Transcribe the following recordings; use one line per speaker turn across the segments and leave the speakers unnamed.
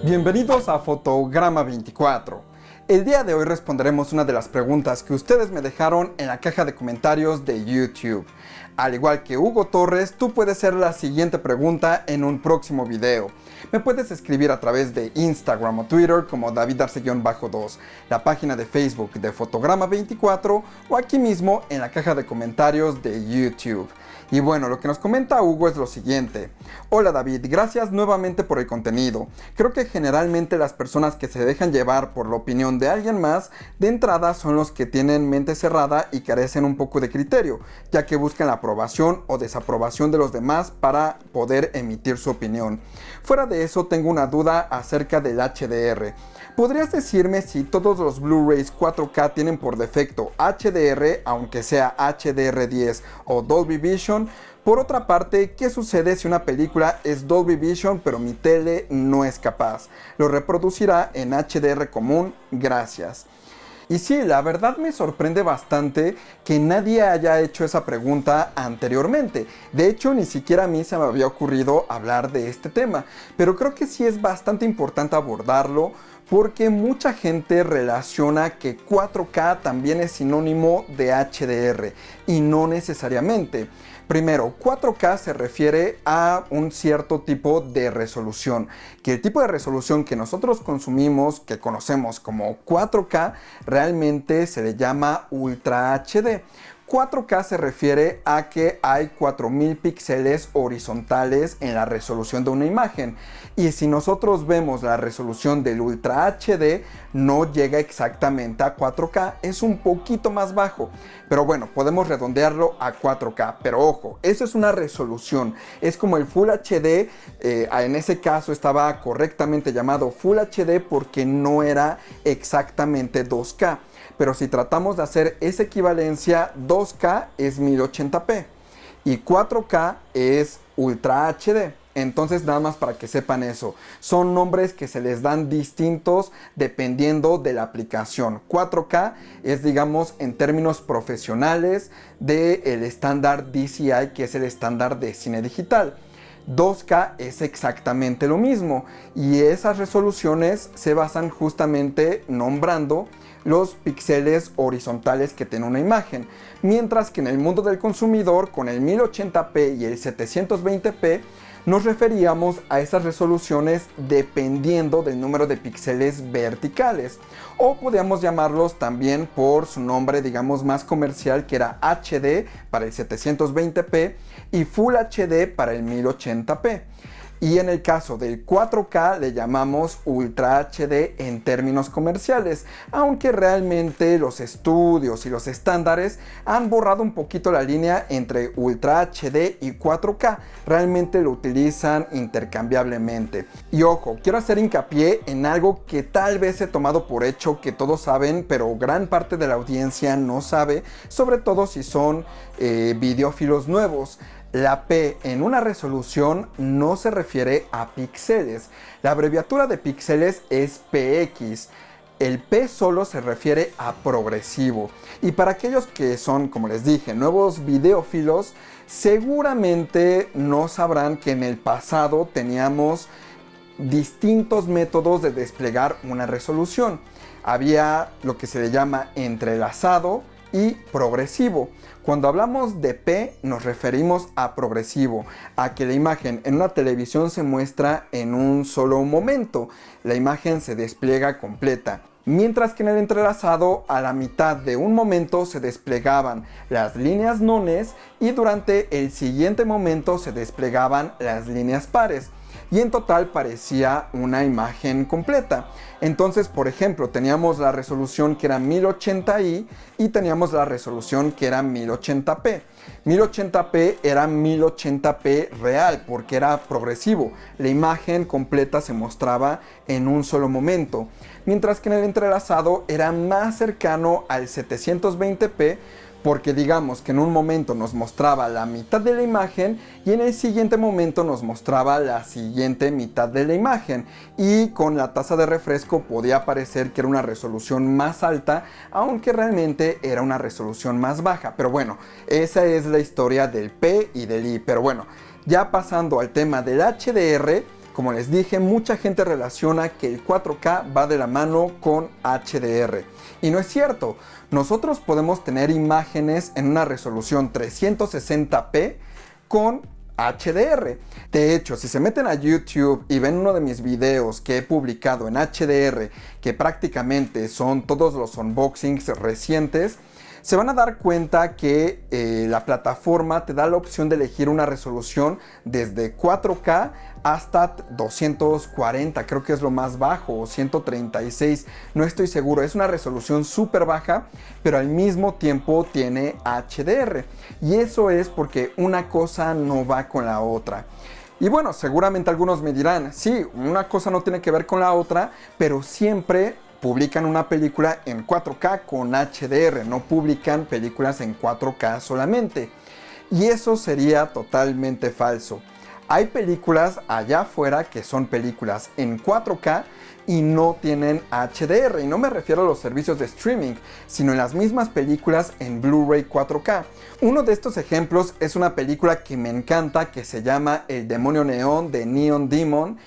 Bienvenidos a Fotograma 24. El día de hoy responderemos una de las preguntas que ustedes me dejaron en la caja de comentarios de YouTube. Al igual que Hugo Torres, tú puedes hacer la siguiente pregunta en un próximo video. Me puedes escribir a través de Instagram o Twitter como David Arce-2, la página de Facebook de Fotograma 24 o aquí mismo en la caja de comentarios de YouTube. Y bueno, lo que nos comenta Hugo es lo siguiente. Hola David, gracias nuevamente por el contenido. Creo que generalmente las personas que se dejan llevar por la opinión de alguien más, de entrada son los que tienen mente cerrada y carecen un poco de criterio, ya que buscan la aprobación o desaprobación de los demás para poder emitir su opinión. Fuera de eso, tengo una duda acerca del HDR. ¿Podrías decirme si todos los Blu-rays 4K tienen por defecto HDR, aunque sea HDR10 o Dolby Vision? Por otra parte, ¿qué sucede si una película es Dolby Vision pero mi tele no es capaz? ¿Lo reproducirá en HDR común? Gracias. Y sí, la verdad me sorprende bastante que nadie haya hecho esa pregunta anteriormente. De hecho, ni siquiera a mí se me había ocurrido hablar de este tema. Pero creo que sí es bastante importante abordarlo porque mucha gente relaciona que 4K también es sinónimo de HDR y no necesariamente. Primero, 4K se refiere a un cierto tipo de resolución, que el tipo de resolución que nosotros consumimos, que conocemos como 4K, realmente se le llama Ultra HD. 4K se refiere a que hay 4000 píxeles horizontales en la resolución de una imagen, y si nosotros vemos la resolución del Ultra HD no llega exactamente a 4K, es un poquito más bajo, pero bueno, podemos redondearlo a 4K, pero ojo, eso es una resolución, es como el Full HD, en ese caso estaba correctamente llamado Full HD porque no era exactamente 2K. Pero si tratamos de hacer esa equivalencia, 2K es 1080p y 4K es Ultra HD. Entonces, nada más para que sepan eso, son nombres que se les dan distintos dependiendo de la aplicación. 4K es, digamos, en términos profesionales del estándar DCI, que es el estándar de cine digital. 2K es exactamente lo mismo y esas resoluciones se basan justamente nombrando los píxeles horizontales que tiene una imagen, mientras que en el mundo del consumidor con el 1080p y el 720p nos referíamos a esas resoluciones dependiendo del número de píxeles verticales, o podíamos llamarlos también por su nombre, digamos, más comercial, que era HD para el 720p y Full HD para el 1080p. Y en el caso del 4K le llamamos Ultra HD en términos comerciales, aunque realmente los estudios y los estándares han borrado un poquito la línea entre Ultra HD y 4K, realmente lo utilizan intercambiablemente. Y ojo, quiero hacer hincapié en algo que tal vez he tomado por hecho que todos saben, pero gran parte de la audiencia no sabe, sobre todo si son videófilos nuevos. La P en una resolución no se refiere a píxeles. La abreviatura de píxeles es PX. El P solo se refiere a progresivo. Y para aquellos que son, como les dije, nuevos videófilos, seguramente no sabrán que en el pasado teníamos distintos métodos de desplegar una resolución. Había lo que se le llama entrelazado y progresivo. Cuando hablamos de P nos referimos a progresivo, a que la imagen en una televisión se muestra en un solo momento, la imagen se despliega completa. Mientras que en el entrelazado a la mitad de un momento se desplegaban las líneas nones y durante el siguiente momento se desplegaban las líneas pares. Y en total parecía una imagen completa. Entonces, por ejemplo, teníamos la resolución que era 1080i y teníamos la resolución que era 1080p. 1080p era 1080p real porque era progresivo. La imagen completa se mostraba en un solo momento. Mientras que en el entrelazado era más cercano al 720p porque digamos que en un momento nos mostraba la mitad de la imagen y en el siguiente momento nos mostraba la siguiente mitad de la imagen, y con la tasa de refresco podía parecer que era una resolución más alta, aunque realmente era una resolución más baja. Pero bueno, esa es la historia del P y del I. Pero bueno, ya pasando al tema del HDR, como les dije, mucha gente relaciona que el 4K va de la mano con HDR. Y no es cierto. Nosotros podemos tener imágenes en una resolución 360p con HDR. De hecho, si se meten a YouTube y ven uno de mis videos que he publicado en HDR, que prácticamente son todos los unboxings recientes, se van a dar cuenta que la plataforma te da la opción de elegir una resolución desde 4K hasta 240, creo que es lo más bajo, o 136, no estoy seguro. Es una resolución súper baja, pero al mismo tiempo tiene HDR. Y eso es porque una cosa no va con la otra. Y bueno, seguramente algunos me dirán, sí, una cosa no tiene que ver con la otra, pero siempre publican una película en 4K con HDR, no publican películas en 4K solamente. Y eso sería totalmente falso. Hay películas allá afuera que son películas en 4K y no tienen HDR. Y no me refiero a los servicios de streaming, sino en las mismas películas en Blu-ray 4K. Uno de estos ejemplos es una película que me encanta, que se llama El Demonio Neón, de Neon Demon,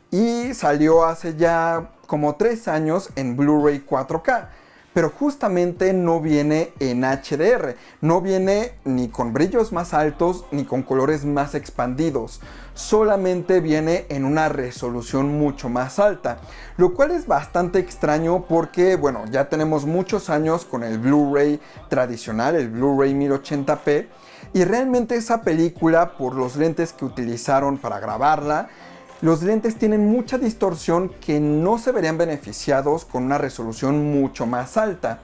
y salió hace ya como 3 años en Blu-ray 4K. Pero justamente no viene en HDR, no viene ni con brillos más altos ni con colores más expandidos, solamente viene en una resolución mucho más alta, lo cual es bastante extraño porque, bueno, ya tenemos muchos años con el Blu-ray tradicional, el Blu-ray 1080p, y realmente esa película, por los lentes que utilizaron para grabarla, los lentes tienen mucha distorsión que no se verían beneficiados con una resolución mucho más alta.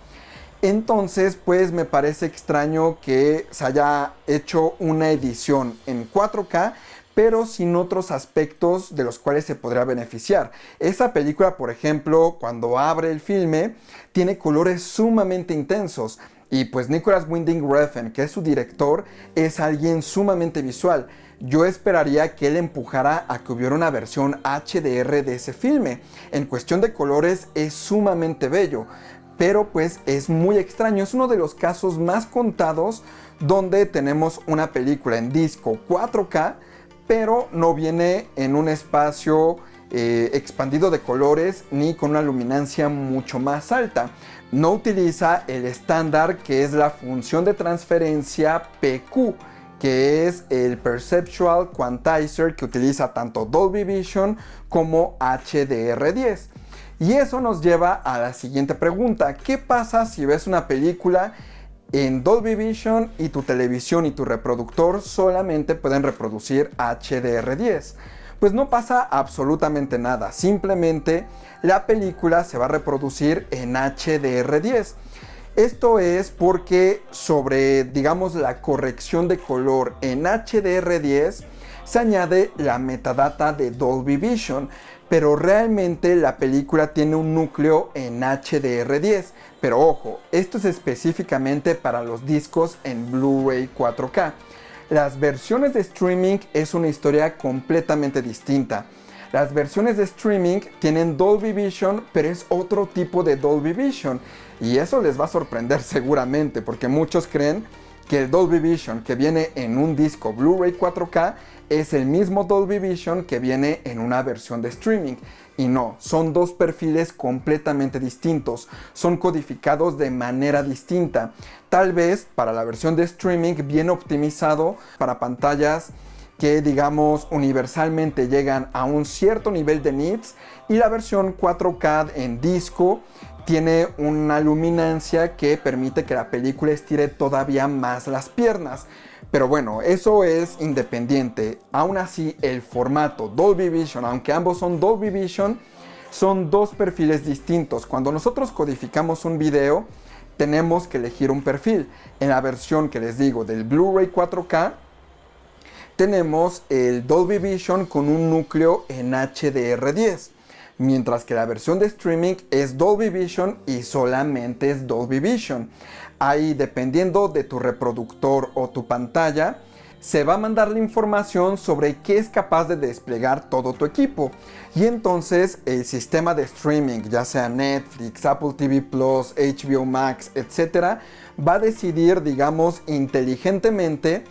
Entonces, pues me parece extraño que se haya hecho una edición en 4K, pero sin otros aspectos de los cuales se podría beneficiar. Esa película, por ejemplo, cuando abre el filme, tiene colores sumamente intensos. Y pues Nicolas Winding Refn, que es su director, es alguien sumamente visual. Yo esperaría que él empujara a que hubiera una versión HDR de ese filme. En cuestión de colores es sumamente bello, pero pues es muy extraño. Es uno de los casos más contados donde tenemos una película en disco 4K, pero no viene en un espacio expandido de colores ni con una luminancia mucho más alta. No utiliza el estándar que es la función de transferencia PQ, que es el Perceptual Quantizer, que utiliza tanto Dolby Vision como HDR10. Y eso nos lleva a la siguiente pregunta: ¿qué pasa si ves una película en Dolby Vision y tu televisión y tu reproductor solamente pueden reproducir HDR10? Pues no pasa absolutamente nada, simplemente la película se va a reproducir en HDR10. Esto es porque sobre, digamos, la corrección de color en HDR10 se añade la metadata de Dolby Vision, pero realmente la película tiene un núcleo en HDR10. Pero ojo, esto es específicamente para los discos en Blu-ray 4K. Las versiones de streaming es una historia completamente distinta. Las versiones de streaming tienen Dolby Vision, pero es otro tipo de Dolby Vision. Y eso les va a sorprender seguramente, porque muchos creen que el Dolby Vision que viene en un disco Blu-ray 4K es el mismo Dolby Vision que viene en una versión de streaming. Y no, son dos perfiles completamente distintos, son codificados de manera distinta. Tal vez para la versión de streaming viene optimizado para pantallas que, digamos, universalmente llegan a un cierto nivel de nits, y la versión 4K en disco tiene una luminancia que permite que la película estire todavía más las piernas. Pero bueno, eso es independiente. Aún así, el formato Dolby Vision, aunque ambos son Dolby Vision, son dos perfiles distintos. Cuando nosotros codificamos un video, tenemos que elegir un perfil. En la versión que les digo del Blu-ray 4K, tenemos el Dolby Vision con un núcleo en HDR10. Mientras que la versión de streaming es Dolby Vision y solamente es Dolby Vision. Ahí, dependiendo de tu reproductor o tu pantalla, se va a mandar la información sobre qué es capaz de desplegar todo tu equipo. Y entonces el sistema de streaming, ya sea Netflix, Apple TV Plus, HBO Max, etc., va a decidir, digamos, inteligentemente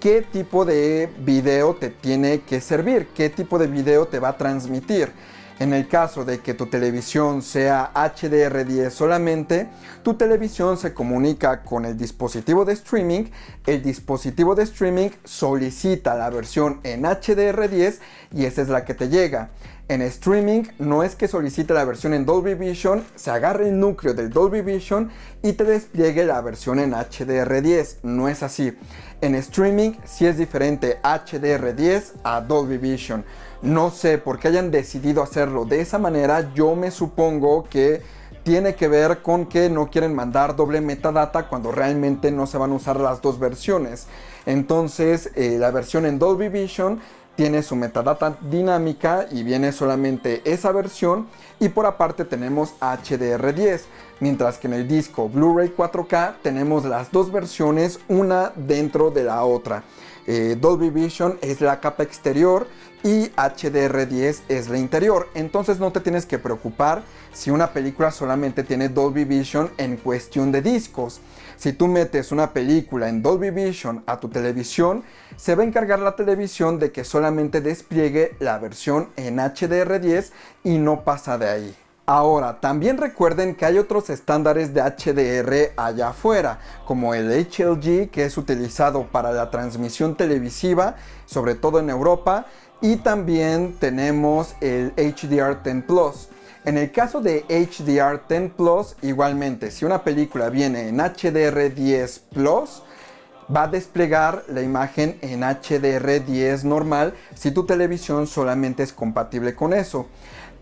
qué tipo de video te tiene que servir, qué tipo de video te va a transmitir. En el caso de que tu televisión sea HDR10 solamente, tu televisión se comunica con el dispositivo de streaming, el dispositivo de streaming solicita la versión en HDR10 y esa es la que te llega. En streaming no es que solicite la versión en Dolby Vision, se agarre el núcleo del Dolby Vision y te despliegue la versión en HDR10, no es así. En streaming sí es diferente HDR10 a Dolby Vision. No sé por qué hayan decidido hacerlo de esa manera, yo me supongo que tiene que ver con que no quieren mandar doble metadata cuando realmente no se van a usar las dos versiones. Entonces la versión en Dolby Vision tiene su metadata dinámica y viene solamente esa versión, y por aparte tenemos HDR10, mientras que en el disco Blu-ray 4K tenemos las dos versiones, una dentro de la otra. Dolby Vision es la capa exterior y HDR10 es la interior, entonces no te tienes que preocupar si una película solamente tiene Dolby Vision en cuestión de discos. Si tú metes una película en Dolby Vision a tu televisión, se va a encargar la televisión de que solamente despliegue la versión en HDR10 y no pasa de ahí. Ahora, también recuerden que hay otros estándares de HDR allá afuera, como el HLG, que es utilizado para la transmisión televisiva, sobre todo en Europa, y también tenemos el HDR10 Plus. En el caso de HDR10 Plus, igualmente, si una película viene en HDR10 Plus, va a desplegar la imagen en HDR10 normal si tu televisión solamente es compatible con eso.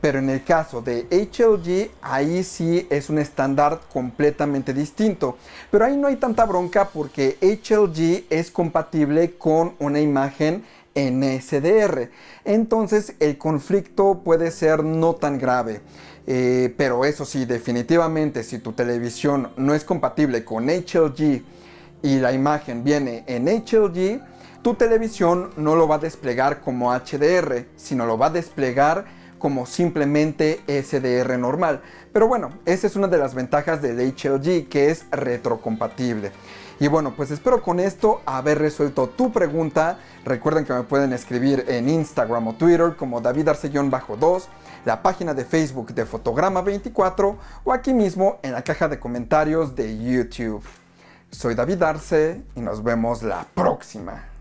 Pero en el caso de HLG, ahí sí es un estándar completamente distinto. Pero ahí no hay tanta bronca porque HLG es compatible con una imagen en SDR. Entonces el conflicto puede ser no tan grave. Pero eso sí, definitivamente si tu televisión no es compatible con HLG y la imagen viene en HLG, tu televisión no lo va a desplegar como HDR, sino lo va a desplegar como simplemente SDR normal. Pero bueno, esa es una de las ventajas del HLG, que es retrocompatible. Y bueno, pues espero con esto haber resuelto tu pregunta. Recuerden que me pueden escribir en Instagram o Twitter como David Arce-2, la página de Facebook de Fotograma24 o aquí mismo en la caja de comentarios de YouTube. Soy David Arce y nos vemos la próxima.